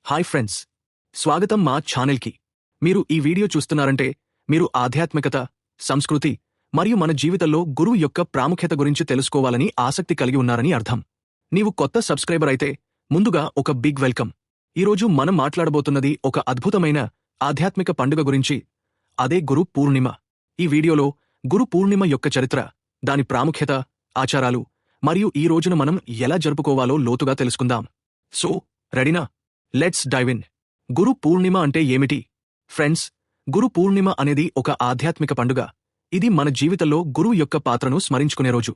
Hi friends, స్వాగతం మా ఛానల్కి. మీరు ఈ వీడియో చూస్తున్నారంటే మీరు ఆధ్యాత్మికత, సంస్కృతి మరియు మన జీవితంలో గురువు యొక్క ప్రాముఖ్యత గురించి తెలుసుకోవాలని ఆసక్తి కలిగి ఉన్నారని అర్థం. నీవు కొత్త సబ్స్క్రైబర్ అయితే ముందుగా ఒక బిగ్ వెల్కమ్. ఈరోజు మనం మాట్లాడబోతున్నది ఒక అద్భుతమైన ఆధ్యాత్మిక పండుగ గురించి, అదే గురు పూర్ణిమ. ఈ వీడియోలో గురు పూర్ణిమ యొక్క చరిత్ర, దాని ప్రాముఖ్యత, ఆచారాలు మరియు ఈ రోజున మనం ఎలా జరుపుకోవాలో లోతుగా తెలుసుకుందాం. సో రెడీనా? Let's dive in. Guru Purnima అంటే ఏమిటి? ఫ్రెండ్స్, గురు పూర్ణిమ అనేది ఒక ఆధ్యాత్మిక పండుగ. ఇది మన జీవితంలో గురువు యొక్క పాత్రను స్మరించుకునే రోజు.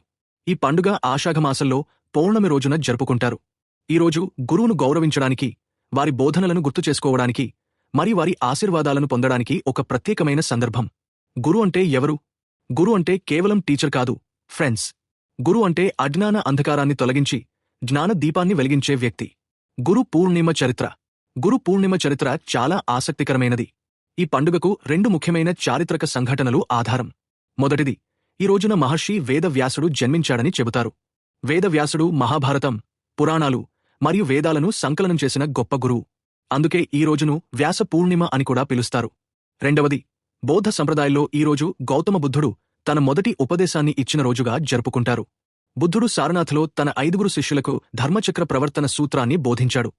ఈ పండుగ ఆషాఢమాసంలో పౌర్ణమి రోజున జరుపుకుంటారు. ఈ రోజు గురువును గౌరవించడానికి, వారి బోధనలను గుర్తు చేసుకోవడానికి మరియు వారి ఆశీర్వాదాలను పొందడానికి ఒక ప్రత్యేకమైన సందర్భం. గురు అంటే ఎవరు? గురు అంటే కేవలం టీచర్ కాదు ఫ్రెండ్స్. గురు అంటే అజ్ఞాన అంధకారాన్ని తొలగించి జ్ఞాన దీపాన్ని వెలిగించే వ్యక్తి. గురు పూర్ణిమ చరిత్ర. గురు పూర్ణిమ చరిత్ర చాలా ఆసక్తికరమైనది. ఈ పండుగకు రెండు ముఖ్యమైన చారిత్రక సంఘటనలు ఆధారం. మొదటిది, ఈ రోజున మహర్షి వేదవ్యాసుడు జన్మించాడని చెబుతారు. వేదవ్యాసుడు మహాభారతం, పురాణాలు మరియు వేదాలను సంకలనం చేసిన గొప్ప గురువు. అందుకే ఈ రోజును వ్యాస పూర్ణిమ అని కూడా పిలుస్తారు. రెండవది, బౌద్ధ సంప్రదాయంలో ఈ రోజు గౌతమ బుద్ధుడు తన మొదటి ఉపదేశాన్ని ఇచ్చిన రోజుగా జరుపుకుంటారు. బుద్ధుడు సారనాథ్లో తన 5 శిష్యులకు ధర్మచక్ర ప్రవర్తన సూత్రాన్ని బోధించాడు.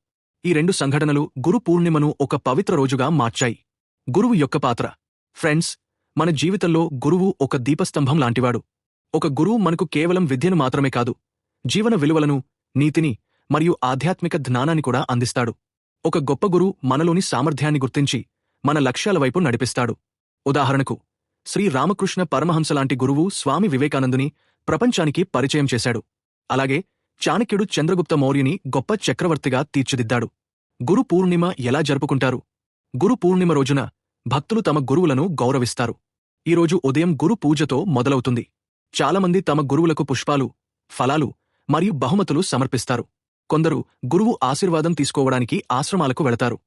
ఈ రెండు సంఘటనలు గురు పూర్ణిమను ఒక పవిత్ర రోజుగా మార్చాయి. గురువు యొక్క పాత్ర. ఫ్రెండ్స్, మన జీవితంలో గురువు ఒక దీపస్తంభం లాంటివాడు. ఒక గురువు మనకు కేవలం విద్యను మాత్రమే కాదు, జీవన విలువలను, నీతిని మరియు ఆధ్యాత్మిక జ్ఞానాన్ని కూడా అందిస్తాడు. ఒక గొప్ప గురువు మనలోని సామర్థ్యాన్ని గుర్తించి మన లక్ష్యాల వైపు నడిపిస్తాడు. ఉదాహరణకు, శ్రీ రామకృష్ణ పరమహంసలాంటి గురువు స్వామి వివేకానందుని ప్రపంచానికి పరిచయం చేశాడు. అలాగే చాణక్యుడు చంద్రగుప్త మౌర్యుని గొప్ప చక్రవర్తిగా తీర్చిదిద్దాడు. గురు పూర్ణిమ ఎలా జరుపుకుంటారు? గురు పూర్ణిమ రోజున భక్తులు తమ గురువులను గౌరవిస్తారు. ఈరోజు ఉదయం గురు పూజతో మొదలవుతుంది. చాలామంది తమ గురువులకు పుష్పాలు, ఫలాలు మరియు బహుమతులు సమర్పిస్తారు. కొందరు గురువు ఆశీర్వాదం తీసుకోవడానికి ఆశ్రమాలకు వెళతారు.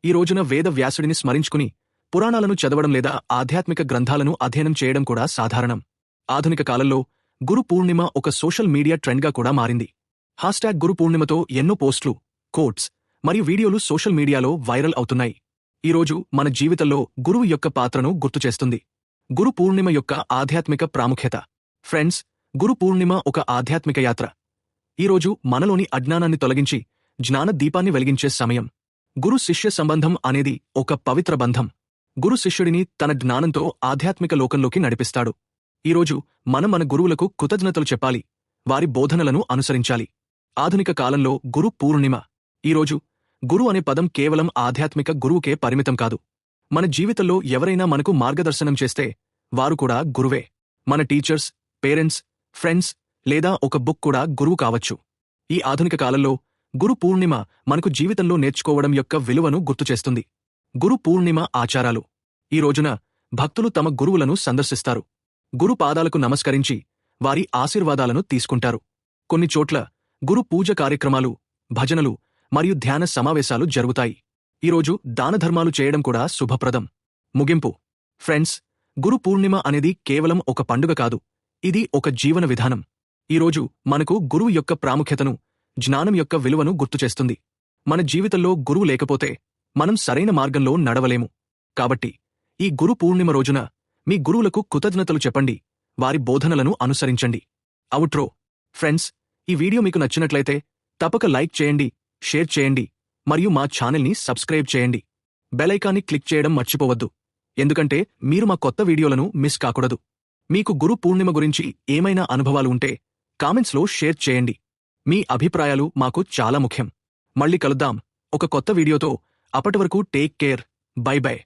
ఈ రోజున వేద వ్యాసుడిని స్మరించుకుని పురాణాలను చదవడం లేదా ఆధ్యాత్మిక గ్రంథాలను అధ్యయనం చేయడం కూడా సాధారణం. ఆధునిక కాలంలో గురు పూర్ణిమ ఒక సోషల్ మీడియా ట్రెండ్గా కూడా మారింది. హాష్ట్యాగ్ గురు పూర్ణిమతో ఎన్నో పోస్టులు, కోట్స్ మరియు వీడియోలు సోషల్ మీడియాలో వైరల్ అవుతున్నాయి. ఈరోజు మన జీవితంలో గురువు యొక్క పాత్రను గుర్తుచేస్తుంది. గురు పూర్ణిమ యొక్క ఆధ్యాత్మిక ప్రాముఖ్యత. ఫ్రెండ్స్, గురు పూర్ణిమ ఒక ఆధ్యాత్మిక యాత్ర. ఈరోజు మనలోని అజ్ఞానాన్ని తొలగించి జ్ఞాన దీపాన్ని వెలిగించే సమయం. గురు శిష్య సంబంధం అనేది ఒక పవిత్ర బంధం. గురు శిష్యుడిని తన జ్ఞానంతో ఆధ్యాత్మిక లోకంలోకి నడిపిస్తాడు. ఈరోజు మనం మన గురువులకు కృతజ్ఞతలు చెప్పాలి, వారి బోధనలను అనుసరించాలి. ఆధునిక కాలంలో గురు పూర్ణిమ. ఈరోజు గురు అనే పదం కేవలం ఆధ్యాత్మిక గురువుకే పరిమితం కాదు. మన జీవితంలో ఎవరైనా మనకు మార్గదర్శనం చేస్తే వారు కూడా గురువే. మన టీచర్స్, పేరెంట్స్, ఫ్రెండ్స్ లేదా ఒక బుక్ కూడా గురువు కావచ్చు. ఈ ఆధునిక కాలంలో గురు పూర్ణిమ మనకు జీవితంలో నేర్చుకోవడం యొక్క విలువను గుర్తుచేస్తుంది. గురు పూర్ణిమ ఆచారాలు. ఈ రోజున భక్తులు తమ గురువులను సందర్శిస్తారు. గురు పాదాలకు నమస్కరించి వారి ఆశీర్వాదాలను తీసుకుంటారు. కొన్ని చోట్ల గురు పూజ కార్యక్రమాలు, భజనలు మరియు ధ్యాన సమావేశాలు జరుగుతాయి. ఈరోజు దానధర్మాలు చేయడం కూడా శుభప్రదం. ముగింపు. ఫ్రెండ్స్, గురు పూర్ణిమ అనేది కేవలం ఒక పండుగ కాదు, ఇది ఒక జీవన విధానం. ఈరోజు మనకు గురువు యొక్క ప్రాముఖ్యతను, జ్ఞానం యొక్క విలువను గుర్తుచేస్తుంది. మన జీవితంలో గురువు లేకపోతే మనం సరైన మార్గంలో నడవలేము. కాబట్టి ఈ గురు పూర్ణిమ రోజున మీ గురువులకు కృతజ్ఞతలు చెప్పండి, వారి బోధనలను అనుసరించండి. అవుట్రో. ఫ్రెండ్స్, ఈ వీడియో మీకు నచ్చినట్లయితే తప్పక లైక్ చేయండి, షేర్ చేయండి మరియు మా ఛానల్ని సబ్స్క్రైబ్ చేయండి. బెల్ ఐకాన్ని క్లిక్ చేయడం మర్చిపోవద్దు, ఎందుకంటే మీరు మా కొత్త వీడియోలను మిస్ కాకూడదు. మీకు గురు పూర్ణిమ గురించి ఏమైనా అనుభవాలు ఉంటే కామెంట్స్లో షేర్ చేయండి. మీ అభిప్రాయాలు మాకు చాలా ముఖ్యం. మళ్ళీ కలుద్దాం ఒక కొత్త వీడియోతో. అప్పటివరకు టేక్ కేర్. By by.